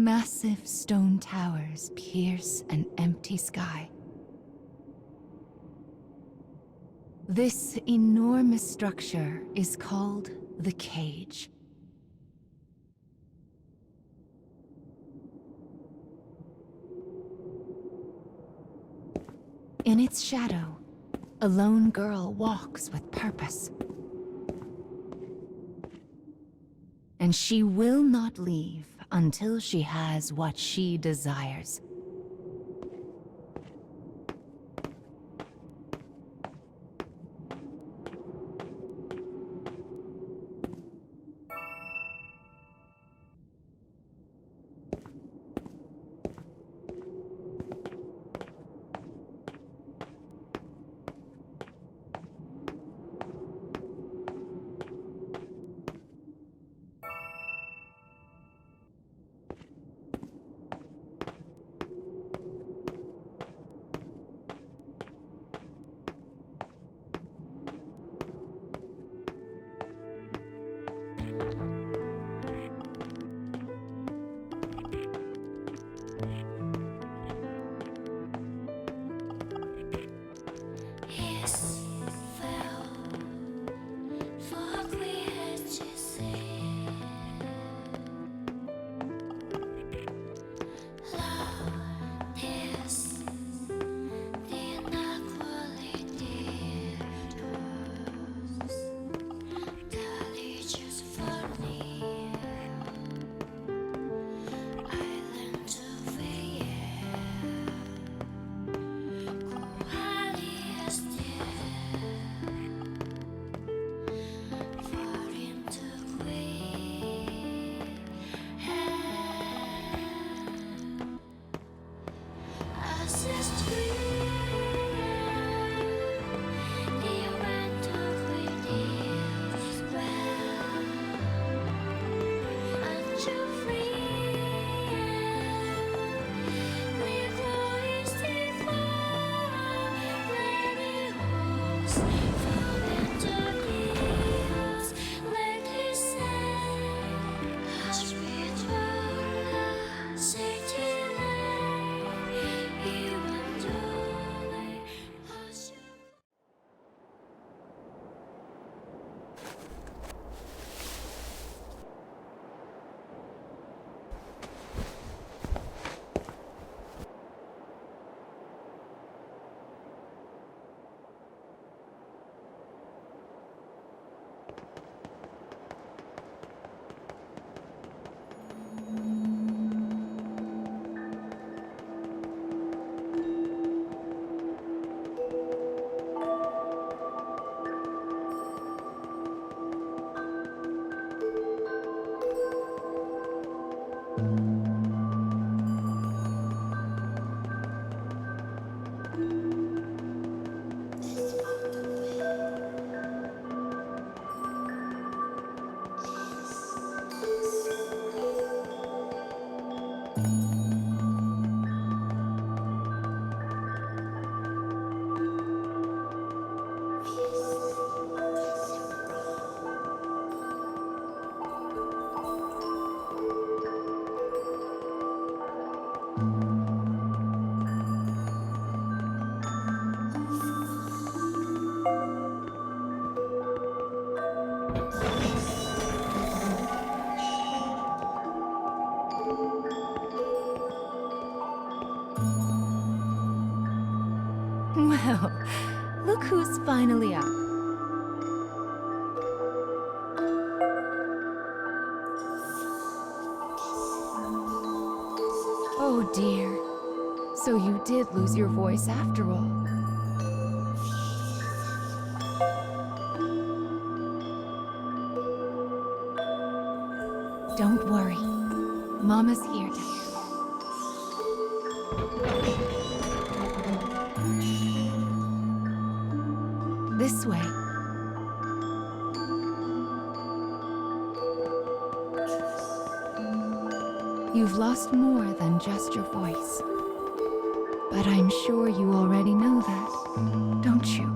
Massive stone towers pierce an empty sky. This enormous structure is called the Cage. In its shadow, a lone girl walks with purpose. And she will not leave until she has what she desires. Well, look who's finally up. Oh dear. So you did lose your voice after all. Don't worry. Mama's here to help. This way. You've lost more than just your voice. But I'm sure you already know that, don't you?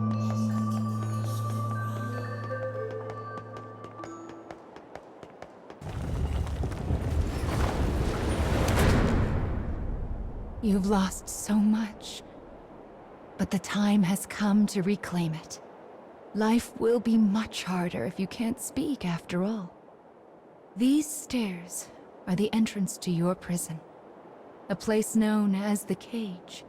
You've lost so much, but the time has come to reclaim it. Life will be much harder if you can't speak after all. These stairs are the entrance to your prison, a place known as the Cage.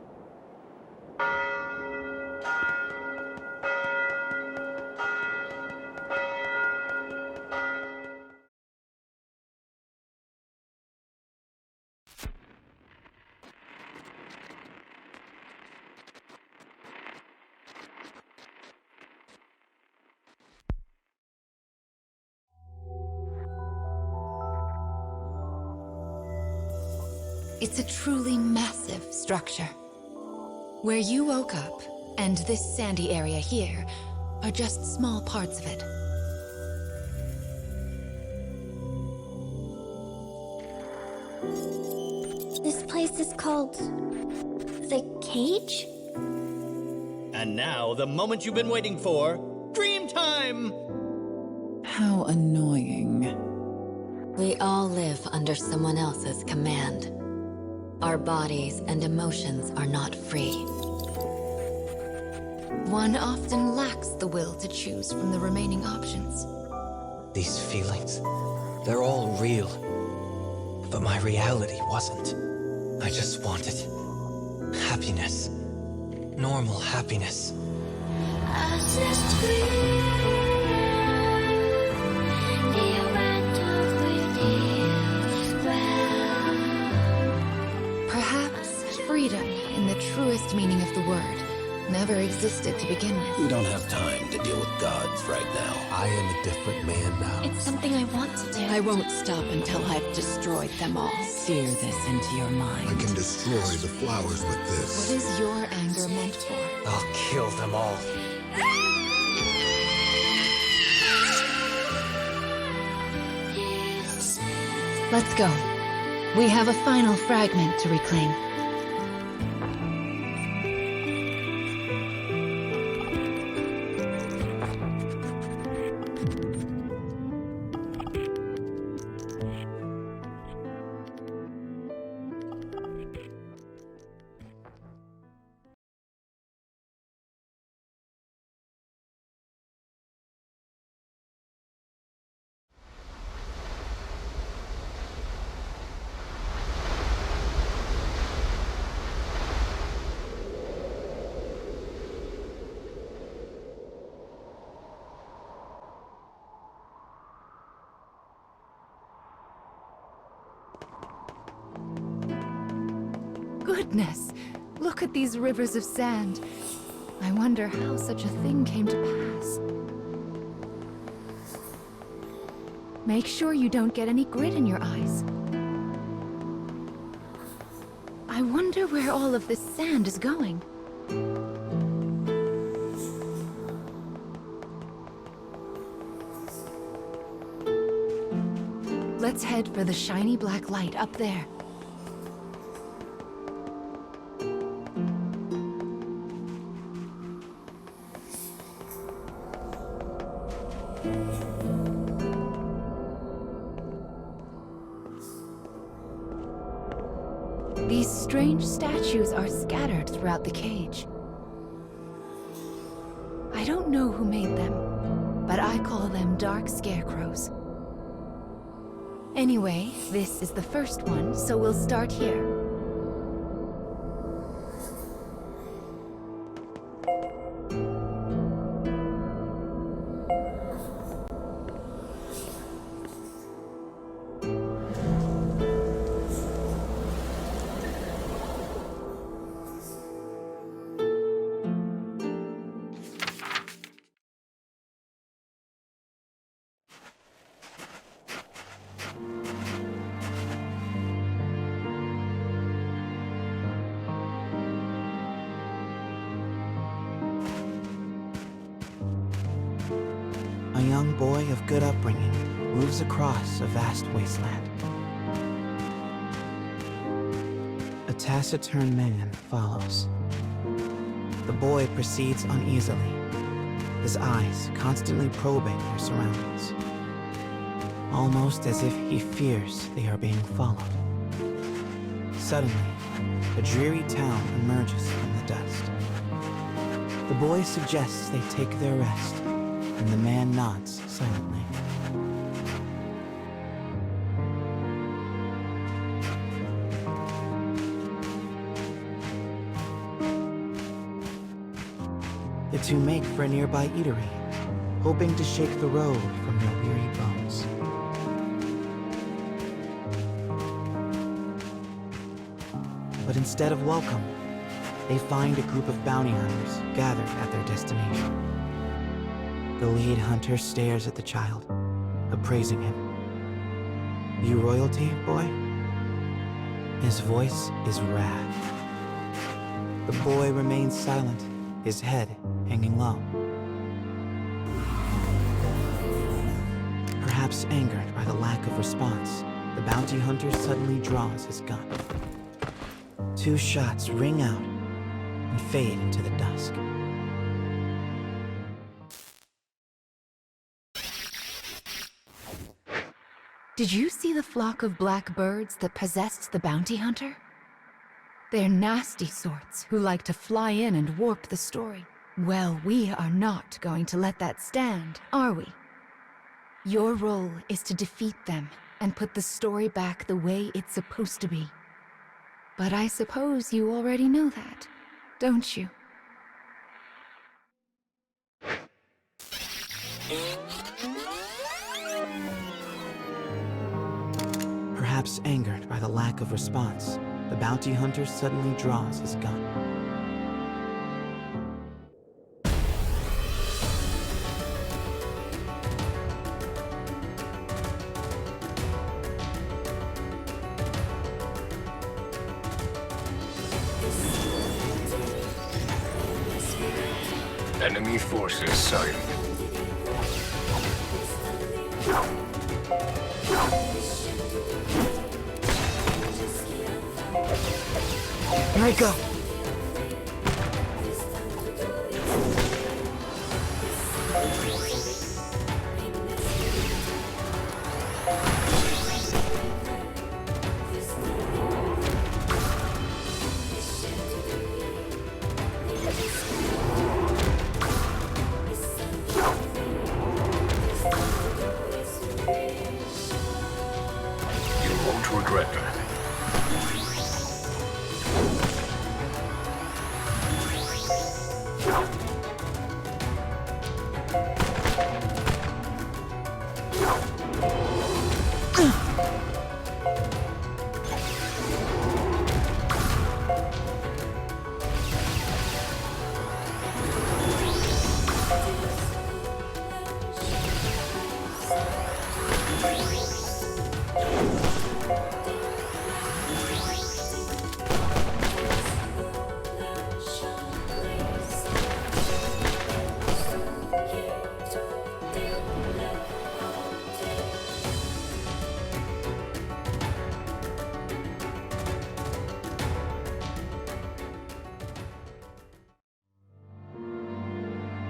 It's a truly massive structure. Where you woke up, and this sandy area here, are just small parts of it. This place is called... the Cage? And now, the moment you've been waiting for, dream time! How annoying. We all live under someone else's command. Our bodies and emotions are not free. One often lacks the will to choose from the remaining options. These feelings, they're all real. But my reality wasn't. I just wanted happiness. Normal happiness. Perhaps freedom, in the truest meaning of the word, never existed to begin with. We don't have time to deal with gods right now. I am a different man now. It's something I want to do. I won't stop until I've destroyed them all. Sear this into your mind. I can destroy the flowers with What this. is your anger meant for? I'll kill them all. Let's go. We have a final fragment to reclaim. Goodness! Look at these rivers of sand. I wonder how such a thing came to pass. Make sure you don't get any grit in your eyes. I wonder where all of this sand is going. Let's head for the shiny black light up there. These strange statues are scattered throughout the cage. I don't know who made them, but I call them dark scarecrows. Anyway, this is the first one, so we'll start here. A young boy of good upbringing moves across a vast wasteland. A taciturn man follows. The boy proceeds uneasily, his eyes constantly probing their surroundings, almost as if he fears they are being followed. Suddenly, a dreary town emerges from the dust. The boy suggests they take their rest, and the man nods silently. The two make for a nearby eatery, hoping to shake the road from their weary bones. But instead of welcome, they find a group of bounty hunters gathered at their destination. The lead hunter stares at the child, appraising him. "You royalty, boy?" His voice is wrath. The boy remains silent, his head hanging low. Perhaps angered by the lack of response, the bounty hunter suddenly draws his gun. 2 shots ring out and fade into the dusk. Did you see the flock of black birds that possessed the bounty hunter? They're nasty sorts who like to fly in and warp the story. Well, we are not going to let that stand, are we? Your role is to defeat them and put the story back the way it's supposed to be. But I suppose you already know that, don't you? Perhaps angered by the lack of response, the bounty hunter suddenly draws his gun. Enemy forces sighted. Here I go! You won't regret that.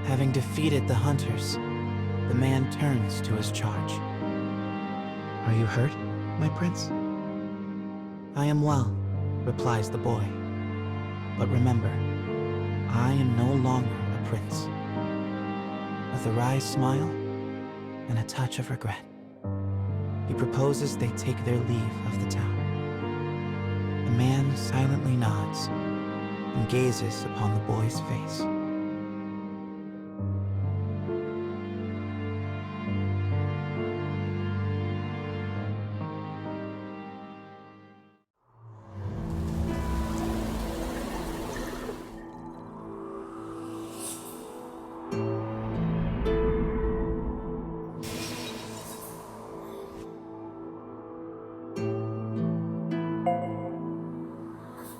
Having defeated the hunters, the man turns to his charge. "Are you hurt, my prince?" "I am well," replies the boy. "But remember, I am no longer a prince." With a wry smile and a touch of regret, he proposes they take their leave of the town. The man silently nods and gazes upon the boy's face.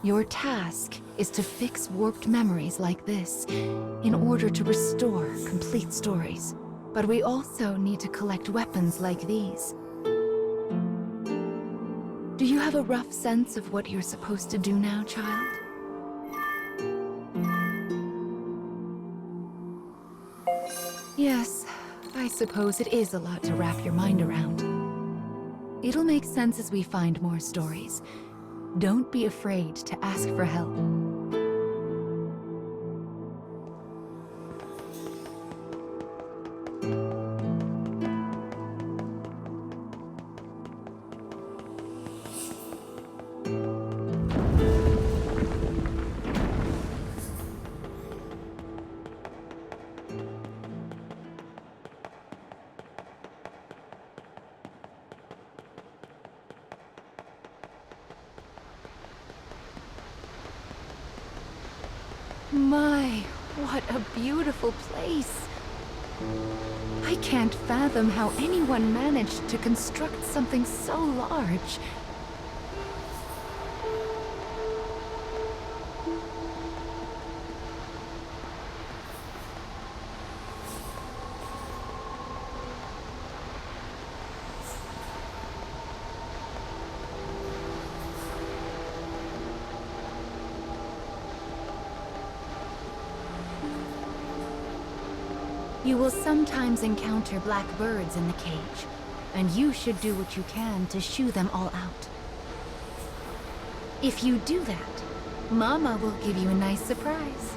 Your task is to fix warped memories like this in order to restore complete stories. But we also need to collect weapons like these. Do you have a rough sense of what you're supposed to do now, child? Yes, I suppose it is a lot to wrap your mind around. It'll make sense as we find more stories. Don't be afraid to ask for help. My, what a beautiful place. I can't fathom how anyone managed to construct something so large. You will sometimes encounter black birds in the cage, and you should do what you can to shoo them all out. If you do that, Mama will give you a nice surprise.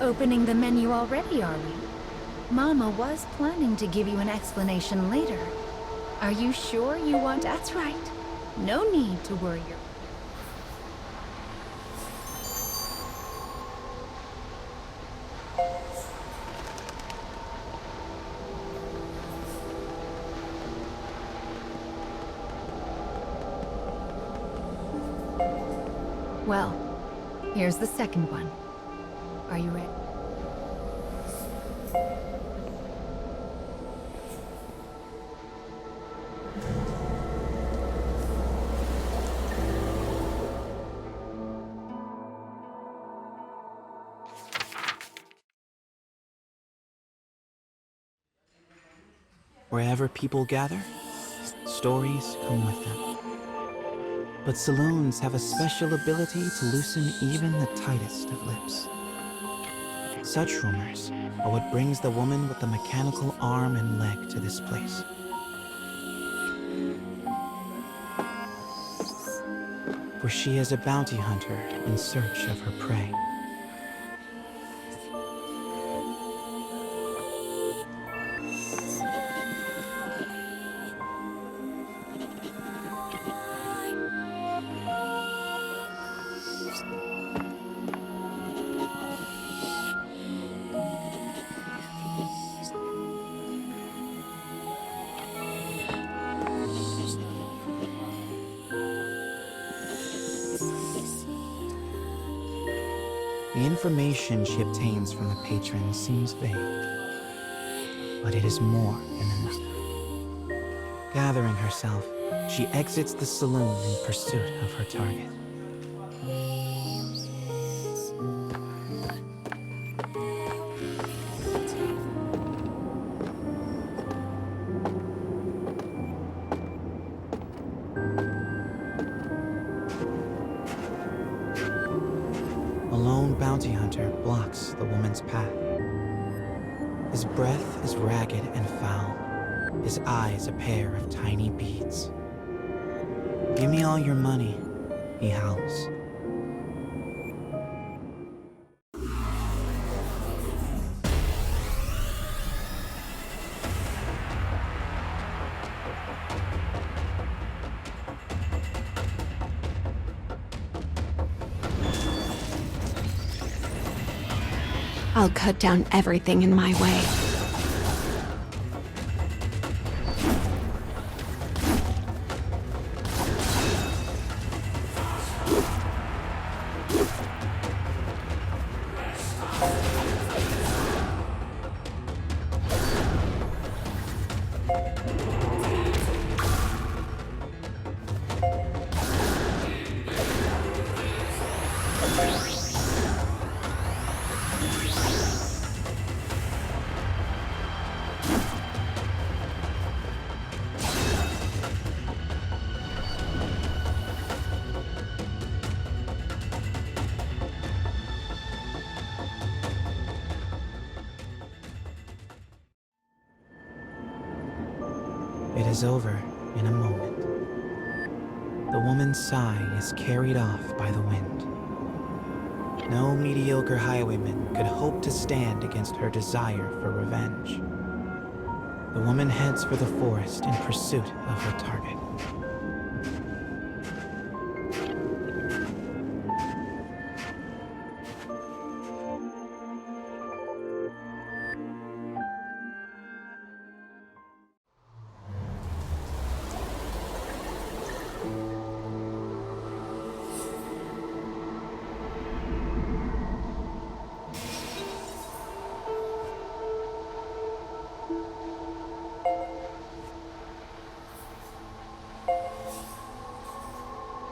Opening the menu already, are we? Mama was planning to give you an explanation later. Are you sure you want... That's right. No need to worry. Well, here's the second one. Are you ready? Wherever people gather, stories come with them. But saloons have a special ability to loosen even the tightest of lips. Such rumors are what brings the woman with the mechanical arm and leg to this place. For she is a bounty hunter in search of her prey. The information she obtains from the patrons seems vague, but it is more than enough. Gathering herself, she exits the saloon in pursuit of her target. A lone bounty hunter blocks the woman's path. His breath is ragged and foul, his eyes a pair of tiny beads. "Give me all your money," he howls. I'll cut down everything in my way. is over in a moment. The woman's sigh is carried off by the wind. No mediocre highwayman could hope to stand against her desire for revenge. The woman heads for the forest in pursuit of her target.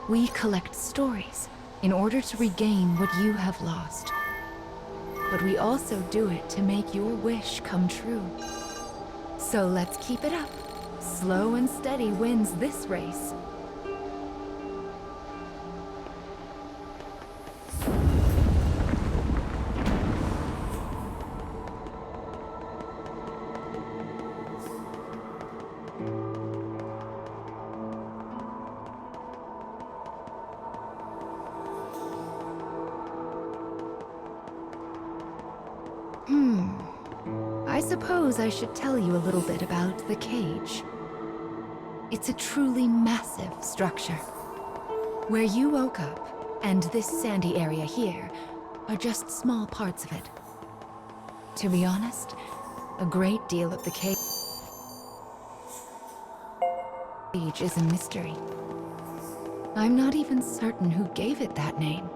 We collect stories in order to regain what you have lost. But we also do it to make your wish come true. So let's keep it up. Slow and steady wins this race. I suppose I should tell you a little bit about the cage. It's a truly massive structure. Where you woke up, and this sandy area here, are just small parts of it. To be honest, a great deal of the cage is a mystery. I'm not even certain who gave it that name.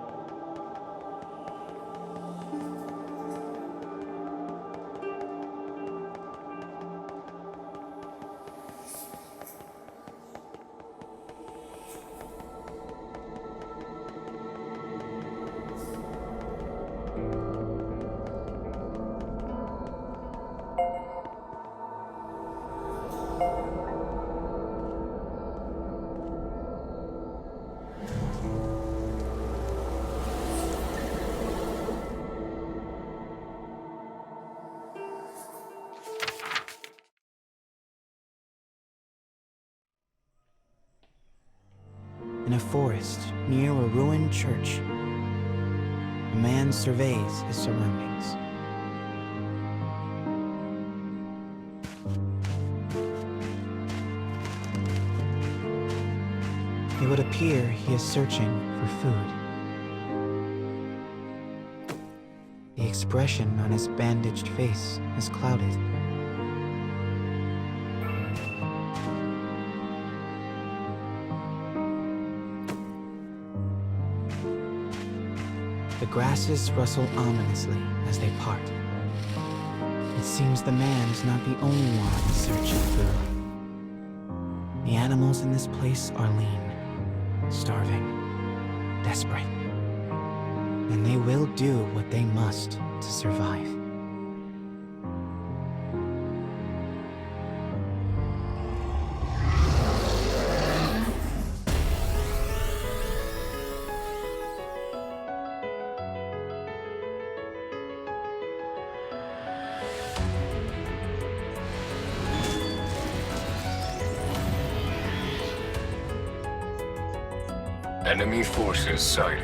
In a forest near a ruined church, a man surveys his surroundings. It would appear he is searching for food. The expression on his bandaged face is clouded. The grasses rustle ominously as they part. It seems the man is not the only one searching food. The animals in this place are lean, starving, desperate. And they will do what they must to survive. Enemy forces sighted.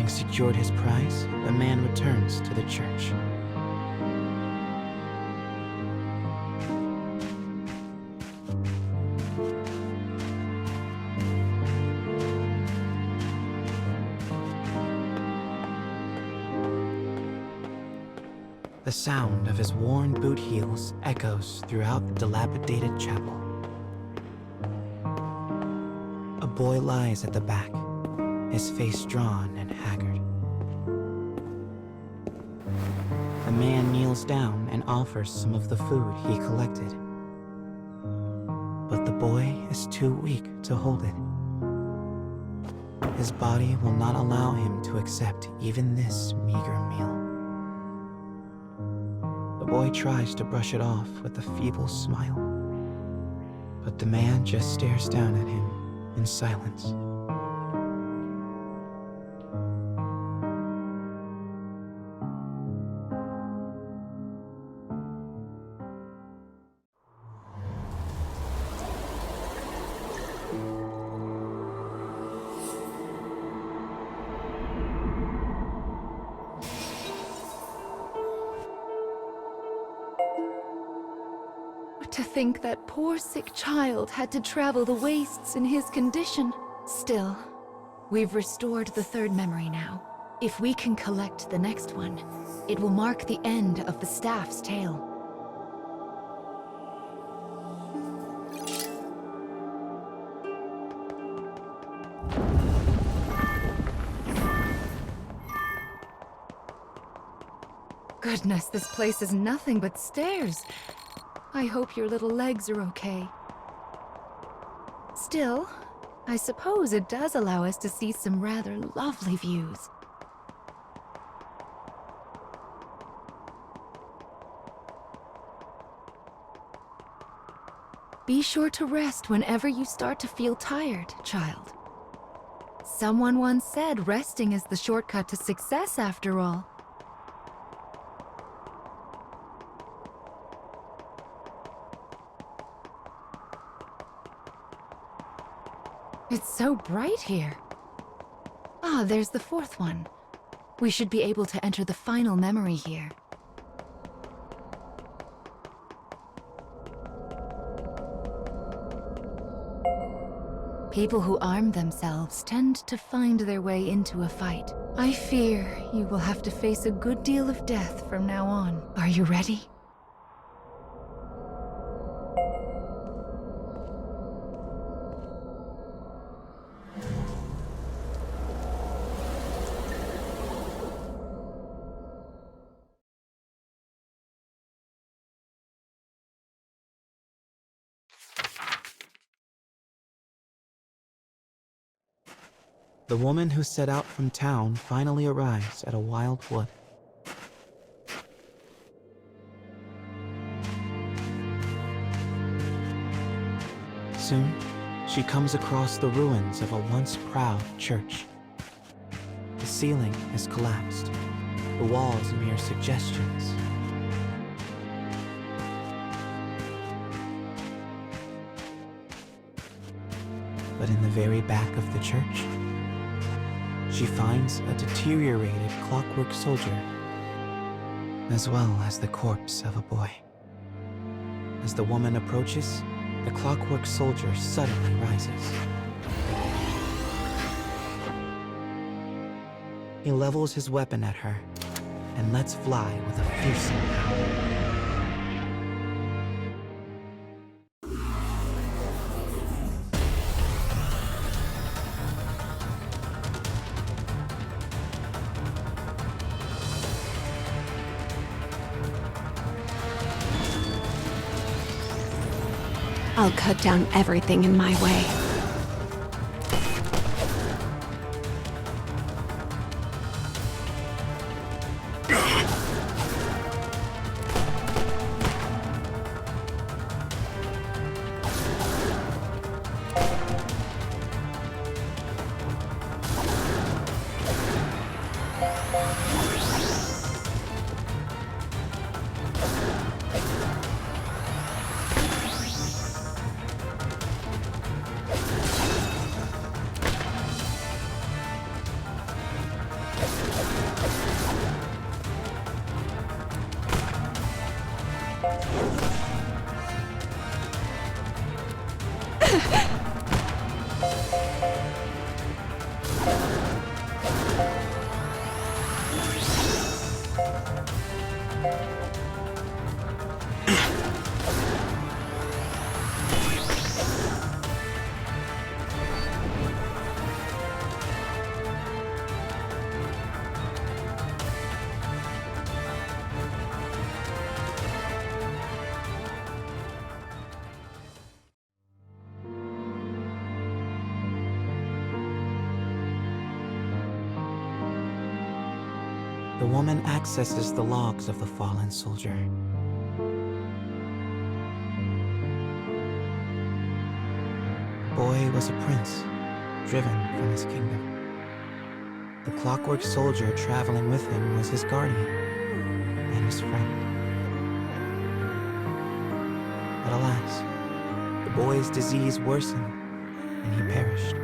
Having secured his prize, the man returns to the church. The sound of his worn boot heels echoes throughout the dilapidated chapel. A boy lies at the back, his face drawn and haggard. The man kneels down and offers some of the food he collected. But the boy is too weak to hold it. His body will not allow him to accept even this meager meal. The boy tries to brush it off with a feeble smile, but the man just stares down at him in silence. To think that poor sick child had to travel the wastes in his condition. Still, we've restored the third memory now. If we can collect the next one, it will mark the end of the staff's tale. Goodness, this place is nothing but stairs. I hope your little legs are okay. Still, I suppose it does allow us to see some rather lovely views. Be sure to rest whenever you start to feel tired, child. Someone once said resting is the shortcut to success after all. It's so bright here. Ah, there's the fourth one. We should be able to enter the final memory here. People who arm themselves tend to find their way into a fight. I fear you will have to face a good deal of death from now on. Are you ready? The woman who set out from town finally arrives at a wild wood. Soon, she comes across the ruins of a once proud church. The ceiling has collapsed, the walls mere suggestions. But in the very back of the church, she finds a deteriorated clockwork soldier, as well as the corpse of a boy. As the woman approaches, the clockwork soldier suddenly rises. He levels his weapon at her and lets fly with a fearsome howl. I'll cut down everything in my way. The woman accesses the logs of the fallen soldier. The boy was a prince, driven from his kingdom. The clockwork soldier traveling with him was his guardian and his friend. But alas, the boy's disease worsened and he perished.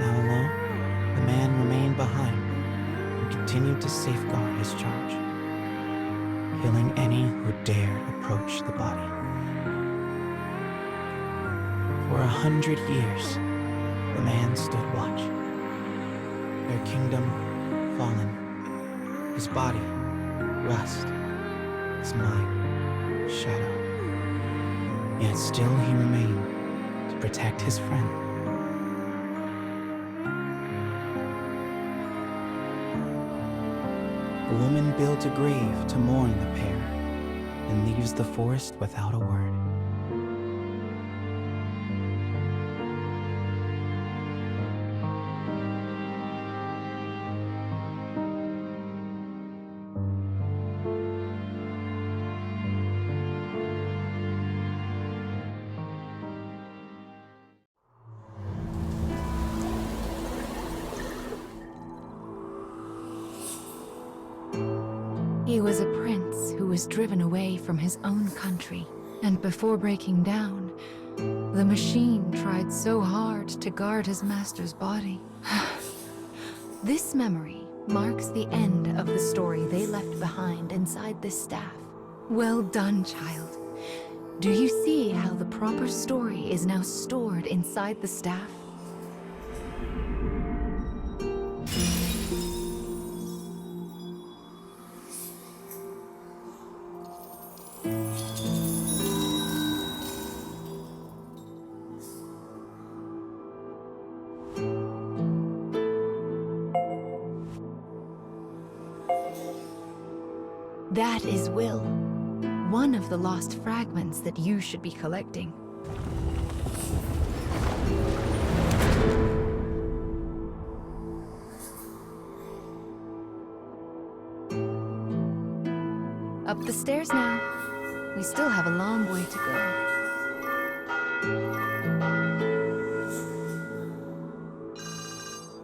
Now alone, the man remained behind and continued to safeguard his charge, killing any who dared approach the body. For 100 years, the man stood watch. Their kingdom fallen, his body rust, his mind shadow. Yet still he remained to protect his friend. The woman builds a grave to mourn the pair and leaves the forest without a word. He was a prince who was driven away from his own country, and before breaking down, the machine tried so hard to guard his master's body. This memory marks the end of the story they left behind inside this staff. Well done, child. Do you see how the proper story is now stored inside the staff? That is Will, one of the lost fragments that you should be collecting. Up the stairs now. We still have a long way to go.